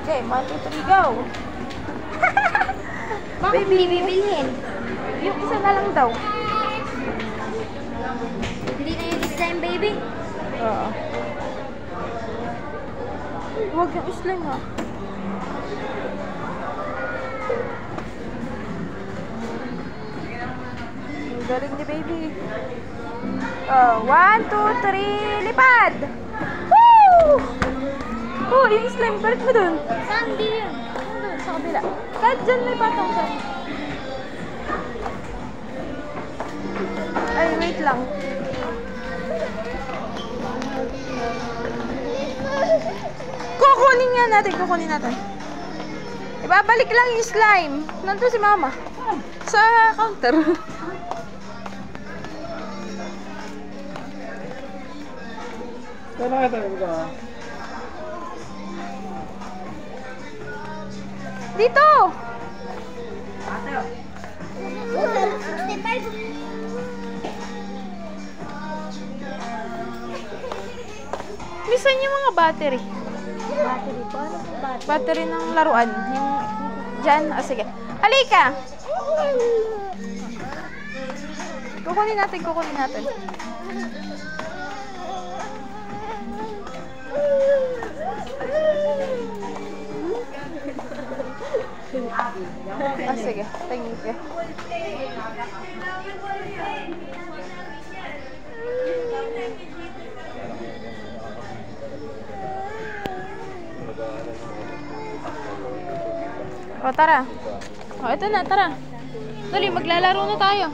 Okay, 1, 2, 3, go! Bakit hindi bibilhin? Yung isa na lang daw. Hindi na yung slime baby? Oo. Huwag yung slime ha. Ang galing ni baby. 1, 2, 3, lipad! Woo! Oh, yung slime, balik mo dun. Saan? Hindi yun. Doon, sa kabila. Kahit dyan may patong dyan. Ay, wait lang. Kukunin natin. Ibabalik lang yung slime. Nandun si mama. Sa counter. Saan nakita ka? Dito! 65. Misan yung mga battery. Battery po? Ano po battery? Battery ng laruan. Yung dyan. Ah, sige. Halika! Kukunin natin. Ah, sige. Thank you. O, tara. O, ito na, tara. Dali, maglalaro na tayo.